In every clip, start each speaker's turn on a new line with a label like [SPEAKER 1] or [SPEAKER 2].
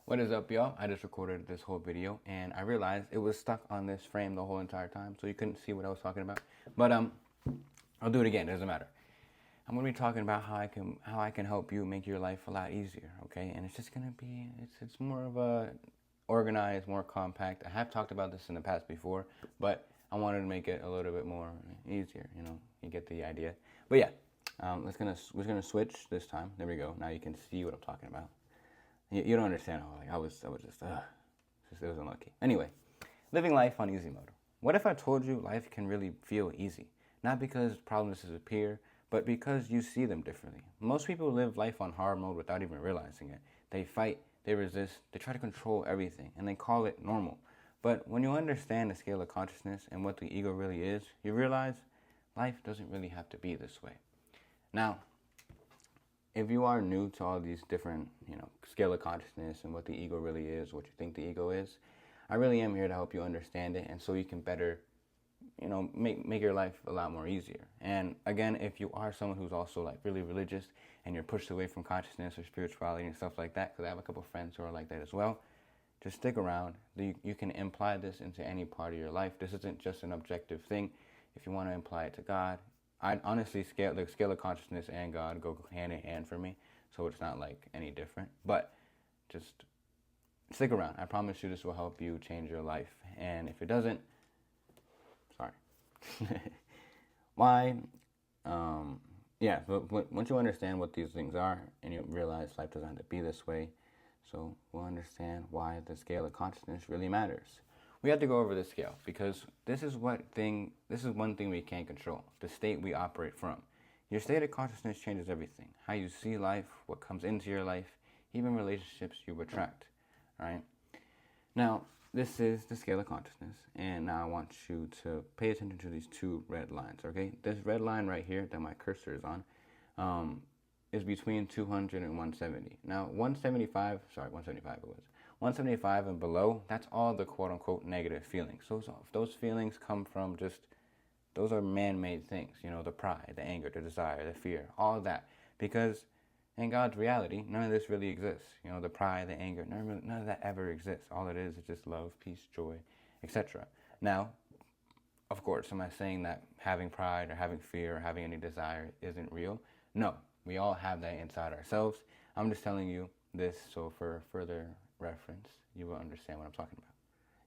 [SPEAKER 1] What is up, y'all? I just recorded this whole video and I realized it was stuck on this frame the whole entire time, so you couldn't see what I was talking about. But I'll do it again. It doesn't matter. I'm gonna be talking about how I can help you make your life a lot easier. Okay, and it's just gonna be it's more of a organized, more compact. I have talked about this in the past before, but I wanted to make it a little bit more easier. You know, you get the idea. But yeah, we're gonna switch this time. There we go. Now you can see what I'm talking about. You don't understand how I was just it was unlucky. Anyway, living life on easy mode. What if I told you life can really feel easy? Not because problems disappear, but because you see them differently. Most people live life on hard mode without even realizing it. They fight, they resist, they try to control everything, and they call it normal. But when you understand the scale of consciousness and what the ego really is, you realize life doesn't really have to be this way. Now, if you are new to all these different, scale of consciousness and what the ego really is, what you think the ego is, I really am here to help you understand it, and so you can better, make your life a lot more easier. And again, if you are someone who's also like really religious and you're pushed away from consciousness or spirituality and stuff like that, because I have a couple of friends who are like that as well, just stick around. You can imply this into any part of your life. This isn't just an objective thing. If you want to imply it to God, I honestly the scale of consciousness and God go hand in hand for me, so it's not like any different. But just stick around. I promise you this will help you change your life. And if it doesn't, sorry. Why? Yeah, but once you understand what these things are and you realize life doesn't have to be this way, so we'll understand why the scale of consciousness really matters. We have to go over the scale because this is one thing we can't control, the state we operate from. Your state of consciousness changes everything. How you see life, what comes into your life, even relationships you attract, right? Now, this is the scale of consciousness, and now I want you to pay attention to these two red lines, okay? This red line right here that my cursor is on is between 200 and 170. Now, 175 it was. 175 and below, that's all the quote-unquote negative feelings. So if those feelings come from those are man-made things, the pride, the anger, the desire, the fear, all of that. Because in God's reality, none of this really exists. The pride, the anger, none of that ever exists. All it is just love, peace, joy, etc. Now, of course, am I saying that having pride or having fear or having any desire isn't real? No, we all have that inside ourselves. I'm just telling you this so for further reference, you will understand what I'm talking about.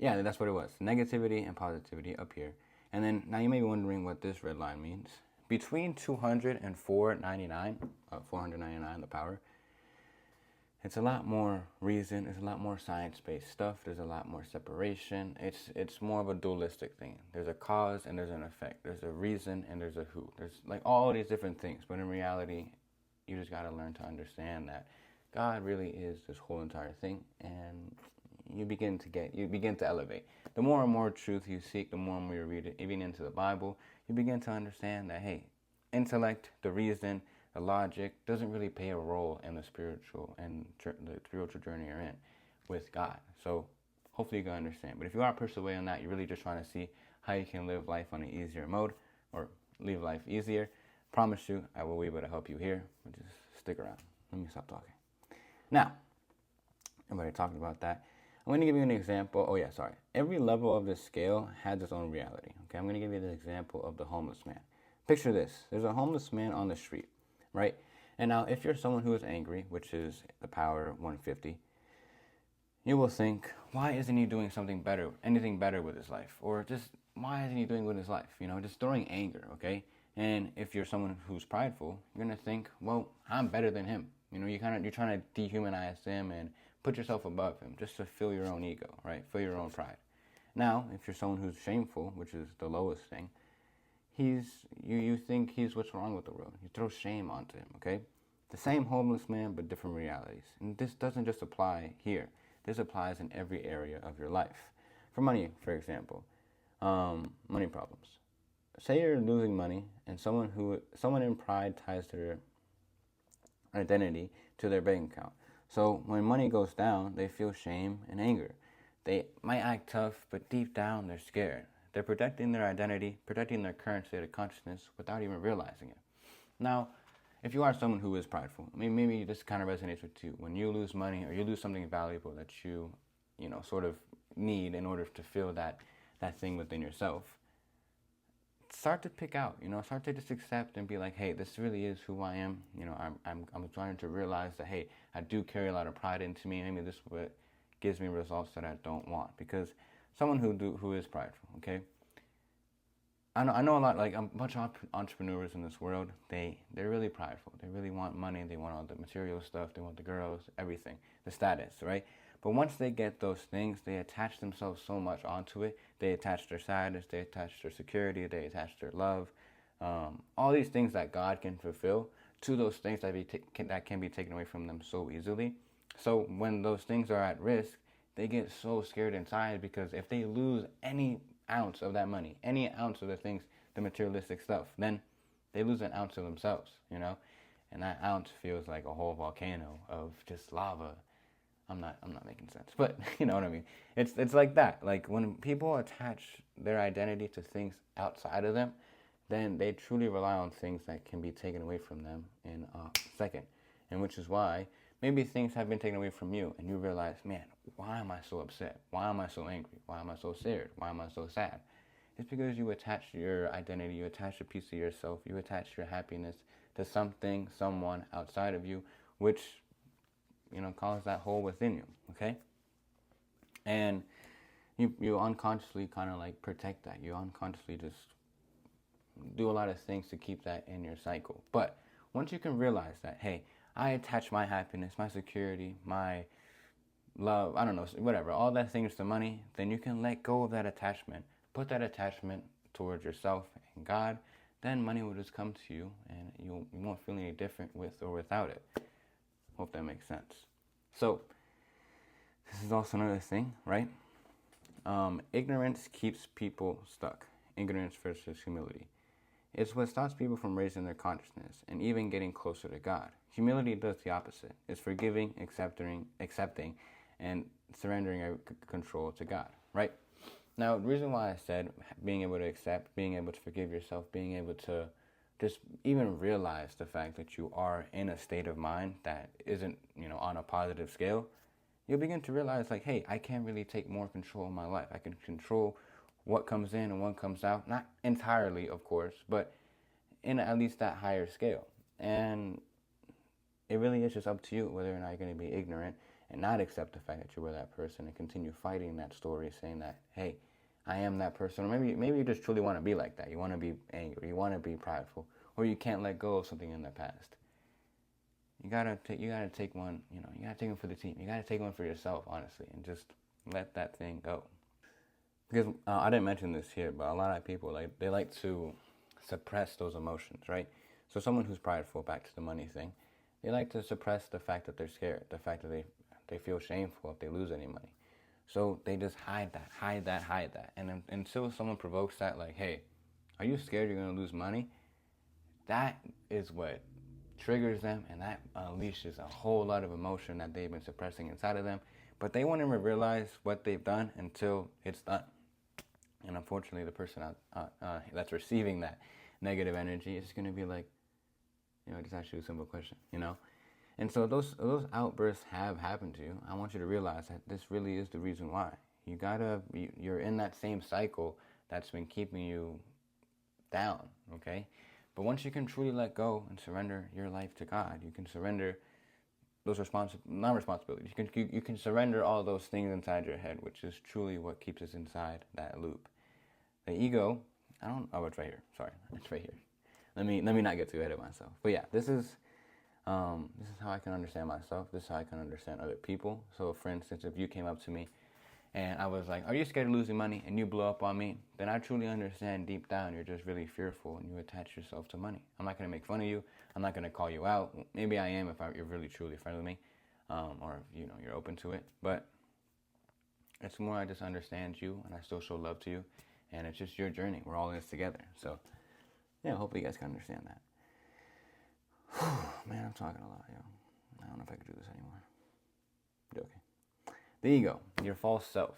[SPEAKER 1] Yeah, that's what it was. Negativity and positivity up here. And then now you may be wondering what this red line means. Between 200 and 499, the power, it's a lot more reason, it's a lot more science-based stuff, there's a lot more separation. It's more of a dualistic thing. There's a cause and there's an effect. There's a reason and there's a who. There's like all these different things. But in reality, you just got to learn to understand that God really is this whole entire thing, and you begin to elevate. The more and more truth you seek, the more and more you read it, even into the Bible, you begin to understand that, hey, intellect, the reason, the logic doesn't really play a role in the spiritual journey you're in with God. So hopefully you can understand. But if you are pushed away on that, you're really just trying to see how you can live life on an easier mode or live life easier. Promise you, I will be able to help you here. But just stick around. Let me stop talking. Now, I've already talked about that. I'm going to give you an example. Oh, yeah, sorry. Every level of this scale has its own reality. Okay, I'm going to give you the example of the homeless man. Picture this. There's a homeless man on the street, right? And now, if you're someone who is angry, which is the power 150, you will think, why isn't he doing anything better with his life? Or just, why isn't he doing with his life? Just throwing anger, okay? And if you're someone who's prideful, you're going to think, well, I'm better than him. You're trying to dehumanize him and put yourself above him just to fill your own ego, right? Fill your own pride. Now, if you're someone who's shameful, which is the lowest thing, you think he's what's wrong with the world. You throw shame onto him, okay? The same homeless man, but different realities. And this doesn't just apply here. This applies in every area of your life. For money, for example, money problems. Say you're losing money, and someone in pride ties their identity to their bank account. So when money goes down, they feel shame and anger. They might act tough, but deep down they're scared. They're protecting their identity, protecting their current state of consciousness without even realizing it. Now, if you are someone who is prideful, I mean, maybe this kind of resonates with you. When you lose money or you lose something valuable that you know, sort of need in order to feel that thing within yourself, start to pick out, you know, start to just accept and be like, hey, this really is who I am. You know, I'm trying to realize that, hey, I do carry a lot of pride into me. Maybe this is what gives me results that I don't want. Because someone who is prideful, okay, I know a lot, like a bunch of entrepreneurs in this world, they're really prideful. They really want money. They want all the material stuff. They want the girls, everything, the status, right? But once they get those things, they attach themselves so much onto it. They attach their status, they attach their security, they attach their love, all these things that God can fulfill to those things that can be taken away from them so easily. So when those things are at risk, they get so scared inside, because if they lose any ounce of that money, any ounce of the things, the materialistic stuff, then they lose an ounce of themselves, you know? And that ounce feels like a whole volcano of just lava. I'm not making sense, but you know what I mean. It's like that. Like when people attach their identity to things outside of them, then they truly rely on things that can be taken away from them in a second. And which is why maybe things have been taken away from you and you realize, man, why am I so upset? Why am I so angry? Why am I so scared? Why am I so sad? It's because you attach your identity, you attach a piece of yourself, you attach your happiness to something, someone outside of you, which, you know, cause that hole within you, okay? And you unconsciously kind of like protect that. You unconsciously just do a lot of things to keep that in your cycle. But once you can realize that, hey, I attach my happiness, my security, my love, I don't know, whatever, all that things to money, then you can let go of that attachment. Put that attachment towards yourself and God. Then money will just come to you, and you won't feel any different with or without it. Hope that makes sense. So, this is also another thing, right? Ignorance keeps people stuck. Ignorance versus humility. It's what stops people from raising their consciousness and even getting closer to God. Humility does the opposite. It's forgiving, accepting, and surrendering our control to God, right? Now, the reason why I said being able to accept, being able to forgive yourself, being able to just even realize the fact that you are in a state of mind that isn't, you know, on a positive scale, you'll begin to realize, like, hey, I can really take more control of my life. I can control what comes in and what comes out. Not entirely, of course, but in at least that higher scale. And it really is just up to you whether or not you're going to be ignorant and not accept the fact that you were that person and continue fighting that story, saying that, hey, I am that person. Or maybe you just truly want to be like that. You want to be angry. You want to be prideful. Or you can't let go of something in the past. You gotta take one, you know, you gotta take one for the team. You gotta take one for yourself, honestly, and just let that thing go. Because I didn't mention this here, but a lot of people, like, they like to suppress those emotions, right? So someone who's prideful, back to the money thing, they like to suppress the fact that they're scared, the fact that they feel shameful if they lose any money. So they just hide that. And until someone provokes that, like, hey, are you scared you're gonna lose money? That is what triggers them, and that unleashes a whole lot of emotion that they've been suppressing inside of them. But they won't even realize what they've done until it's done. And unfortunately, the person that's receiving that negative energy is going to be like, you know, just ask you a simple question, you know? And so those outbursts have happened to you. I want you to realize that this really is the reason why. You're in that same cycle that's been keeping you down, okay? But once you can truly let go and surrender your life to God, you can surrender those non-responsibilities. You can surrender all those things inside your head, which is truly what keeps us inside that loop. The ego, it's right here. Sorry, it's right here. Let me not get too ahead of myself. But yeah, this is how I can understand myself. This is how I can understand other people. So, for instance, if you came up to me and I was like, are you scared of losing money? And you blow up on me, then I truly understand deep down you're just really fearful and you attach yourself to money. I'm not going to make fun of you. I'm not going to call you out. Maybe I am if you're really truly friendly with me, or if, you know, you're open to it. But it's more I just understand you and I still show love to you. And it's just your journey. We're all in this together. So, yeah, hopefully you guys can understand that. Man, I'm talking a lot, yo. I don't know if I can do this anymore. Joking. The ego, your false self.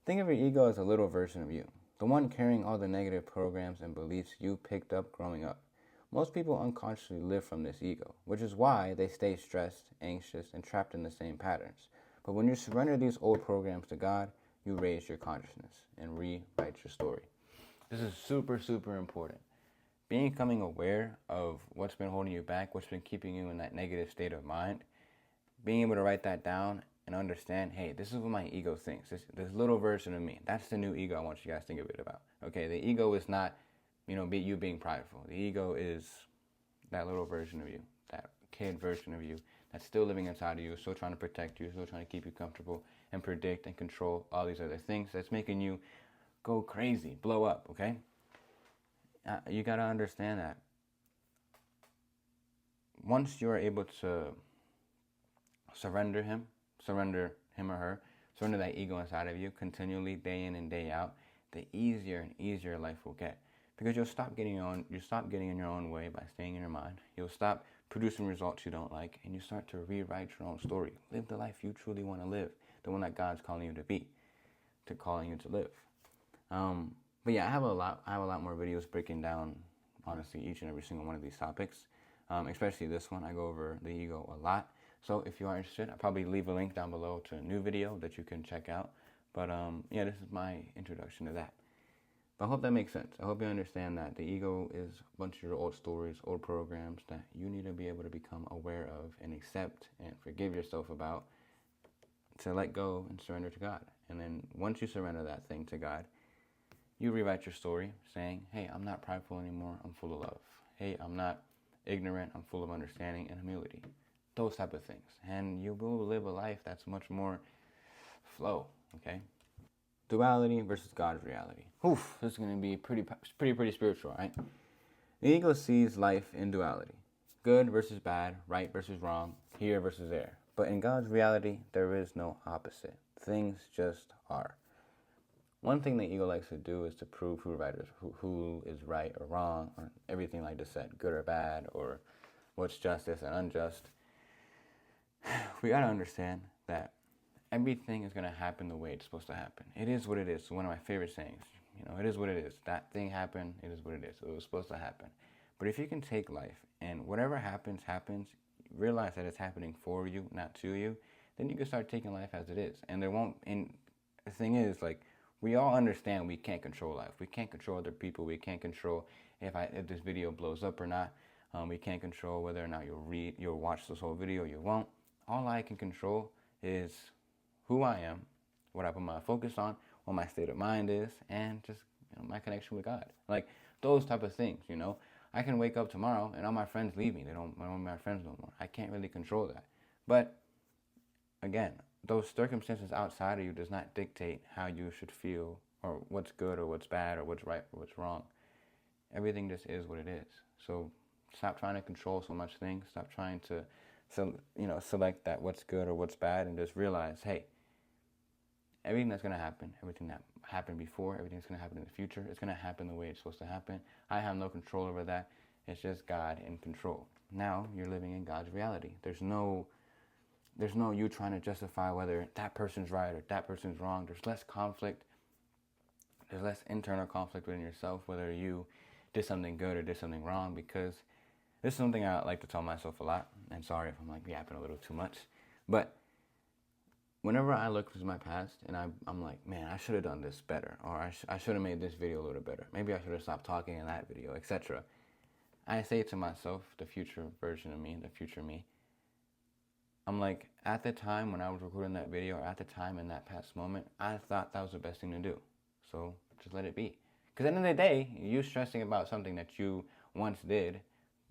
[SPEAKER 1] Think of your ego as a little version of you, the one carrying all the negative programs and beliefs you picked up growing up. Most people unconsciously live from this ego, which is why they stay stressed, anxious, and trapped in the same patterns. But when you surrender these old programs to God, you raise your consciousness and rewrite your story. This is super, super important. Becoming aware of what's been holding you back, what's been keeping you in that negative state of mind, being able to write that down and understand, hey, this is what my ego thinks. This little version of me. That's the new ego I want you guys to think a bit about. Okay, the ego is not, you being prideful. The ego is that little version of you, that kid version of you that's still living inside of you, still trying to protect you, still trying to keep you comfortable and predict and control all these other things that's making you go crazy, blow up, okay? You got to understand that once you're able to surrender him or her, surrender that ego inside of you continually, day in and day out, the easier and easier life will get. Because you'll stop getting in your own way by staying in your mind. You'll stop producing results you don't like, and you start to rewrite your own story. Live the life you truly want to live, the one that God's calling you to be, calling you to live. But yeah, I have a lot more videos breaking down, honestly, each and every single one of these topics. Especially this one, I go over the ego a lot. So if you are interested, I'll probably leave a link down below to a new video that you can check out. But yeah, this is my introduction to that. But I hope that makes sense. I hope you understand that the ego is a bunch of your old stories, old programs that you need to be able to become aware of and accept and forgive yourself about, to let go and surrender to God. And then once you surrender that thing to God, you rewrite your story saying, hey, I'm not prideful anymore, I'm full of love. Hey, I'm not ignorant, I'm full of understanding and humility. Those type of things. And you will live a life that's much more flow, okay? Duality versus God's reality. Oof, this is going to be pretty spiritual, right? The ego sees life in duality. Good versus bad, right versus wrong, here versus there. But in God's reality, there is no opposite. Things just are. One thing the ego likes to do is to prove who is right or wrong, or everything like I said, good or bad, or what's justice and unjust. We got to understand that everything is going to happen the way it's supposed to happen. It is what it is. One of my favorite sayings, it is what it is. That thing happened, it is what it is. It was supposed to happen. But if you can take life and whatever happens, realize that it's happening for you, not to you, then you can start taking life as it is. And the thing is, like, we all understand we can't control life. We can't control other people. We can't control if this video blows up or not. We can't control whether or not you'll watch this whole video or you won't. All I can control is who I am, what I put my focus on, what my state of mind is, and just my connection with God. Like those type of things, I can wake up tomorrow and all my friends leave me. I don't want my friends no more. I can't really control that. But again, those circumstances outside of you does not dictate how you should feel or what's good or what's bad or what's right or what's wrong. Everything just is what it is. So stop trying to control so much things. Stop trying to select that what's good or what's bad, and just realize, hey, everything that's going to happen, everything that happened before, everything that's going to happen in the future, it's going to happen the way it's supposed to happen. I have no control over that. It's just God in control. Now you're living in God's reality. There's no you trying to justify whether that person's right or that person's wrong. There's less conflict. There's less internal conflict within yourself, whether you did something good or did something wrong, because this is something I like to tell myself a lot. And sorry if I'm like yapping a little too much. But whenever I look to my past and I'm like, man, I should have done this better, or I should have made this video a little better. Maybe I should have stopped talking in that video, etc. I say to myself, the future version of me, the future me, I'm like, at the time when I was recording that video, or at the time in that past moment, I thought that was the best thing to do. So just let it be. Because at the end of the day, you stressing about something that you once did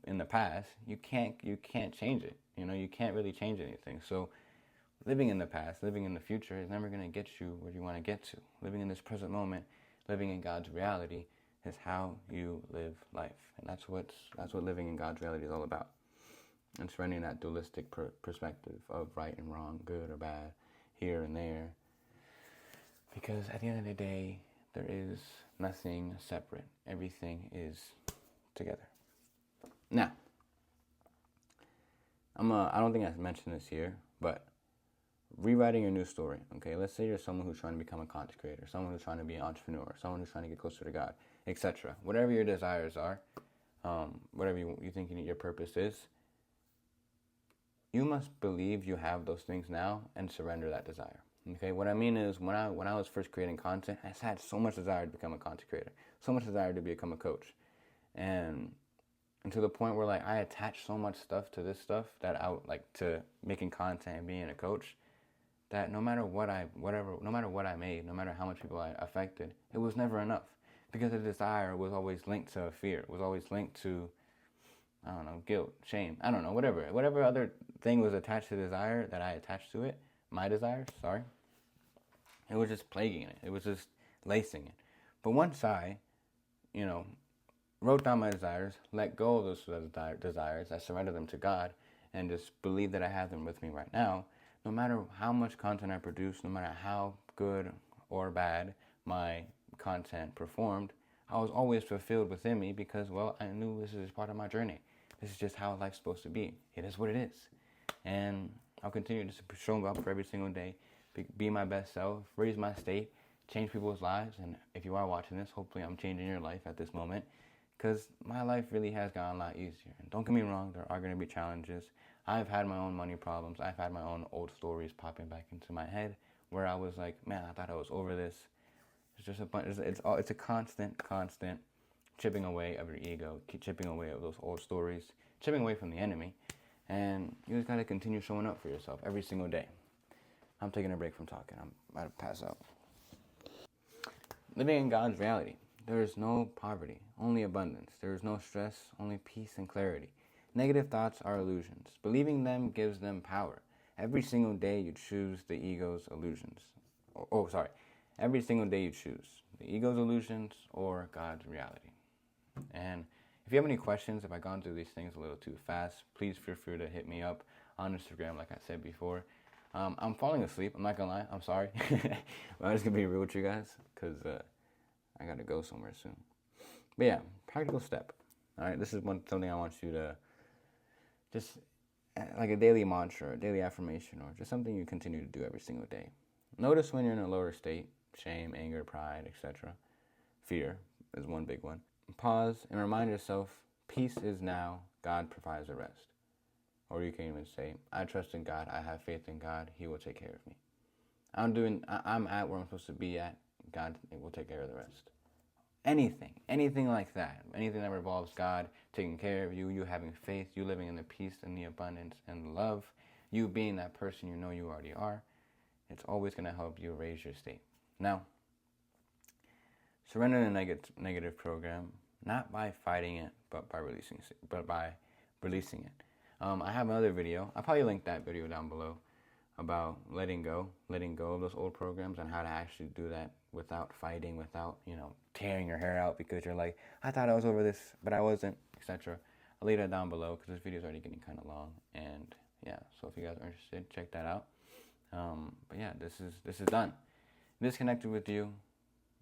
[SPEAKER 1] in the past, you can't change it. You can't really change anything. So living in the past, living in the future is never going to get you where you want to get to. Living in this present moment, living in God's reality is how you live life. And that's what living in God's reality is all about. And surrendering that dualistic perspective of right and wrong, good or bad, here and there. Because at the end of the day, there is nothing separate. Everything is together. Now, I don't think I mentioned this here, but rewriting your new story, okay? Let's say you're someone who's trying to become a content creator, someone who's trying to be an entrepreneur, someone who's trying to get closer to God, etc. Whatever your desires are, whatever you think your purpose is, you must believe you have those things now and surrender that desire. Okay, what I mean is when I was first creating content, I had so much desire to become a content creator, so much desire to become a coach, and to the point where like I attached so much stuff to this stuff that I like to making content and being a coach, that no matter what I made, no matter how much people I affected, it was never enough, because the desire was always linked to fear, was always linked to, I don't know, guilt, shame, I don't know, whatever other thing was attached to desire that I attached to it, my desires, sorry, it was just plaguing it. It was just lacing it. But once I, wrote down my desires, let go of those desires, I surrender them to God, and just believe that I have them with me right now, no matter how much content I produce, no matter how good or bad my content performed, I was always fulfilled within me because, well, I knew this is part of my journey. This is just how life's supposed to be. It is what it is. And I'll continue to show up for every single day, be my best self, raise my state, change people's lives. And if you are watching this, hopefully I'm changing your life at this moment, because my life really has gotten a lot easier. And don't get me wrong, there are going to be challenges. I've had my own money problems. I've had my own old stories popping back into my head where I was like, man, I thought I was over this. It's just a bunch. It's a constant chipping away of your ego, chipping away of those old stories, chipping away from the enemy. And you just got to continue showing up for yourself every single day. I'm taking a break from talking. I'm about to pass out. Living in God's reality. There is no poverty, only abundance. There is no stress, only peace and clarity. Negative thoughts are illusions. Believing them gives them power. Every single day you choose the ego's illusions. Every single day you choose the ego's illusions or God's reality. And if you have any questions, if I've gone through these things a little too fast, please feel free to hit me up on Instagram, like I said before. I'm falling asleep. I'm not going to lie. I'm sorry. But I'm just going to be real with you guys because I got to go somewhere soon. But yeah, practical step. All right, this is something I want you to just like a daily mantra, a daily affirmation, or just something you continue to do every single day. Notice when you're in a lower state, shame, anger, pride, etc. Fear is one big one. Pause and remind yourself, peace is now, God provides the rest. Or you can even say, I trust in God, I have faith in God, He will take care of me. I'm at where I'm supposed to be at, God will take care of the rest. Anything like that, anything that revolves God taking care of you, you having faith, you living in the peace and the abundance and the love, you being that person you know you already are, it's always going to help you raise your state. Now, surrender the negative program, not by fighting it, but by releasing it. I have another video. I'll probably link that video down below about letting go of those old programs and how to actually do that without fighting, without, tearing your hair out because you're like, I thought I was over this, but I wasn't, etc. I'll leave that down below because this video is already getting kind of long. And yeah, so if you guys are interested, check that out. But yeah, this is done. This connected with you.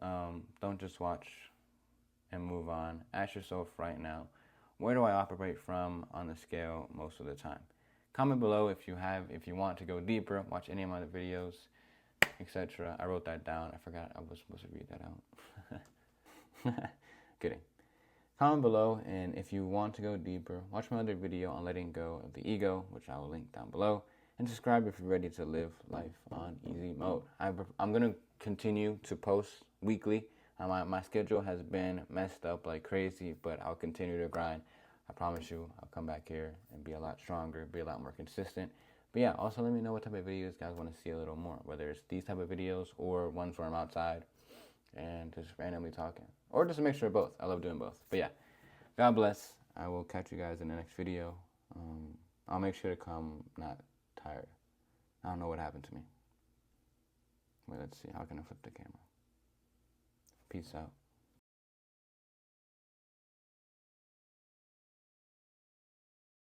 [SPEAKER 1] Don't just watch and move on. Ask yourself right now, where do I operate from on the scale most of the time? Comment below if you want to go deeper, watch any of my other videos, etc. I wrote that down. I forgot I was supposed to read that out. Kidding. Comment below, and if you want to go deeper, watch my other video on letting go of the ego, which I will link down below, and subscribe if you're ready to live life on easy mode. I'm going to continue to post weekly. My schedule has been messed up like crazy, but I'll continue to grind. I promise you, I'll come back here and be a lot stronger, be a lot more consistent. But yeah, also let me know what type of videos you guys want to see a little more, whether it's these type of videos or ones where I'm outside and just randomly talking, or just a mixture of both. I love doing both. But yeah, God bless. I will catch you guys in the next video. I'll make sure to come not tired. I don't know what happened to me. Wait, let's see. How can I flip the camera? Peace out.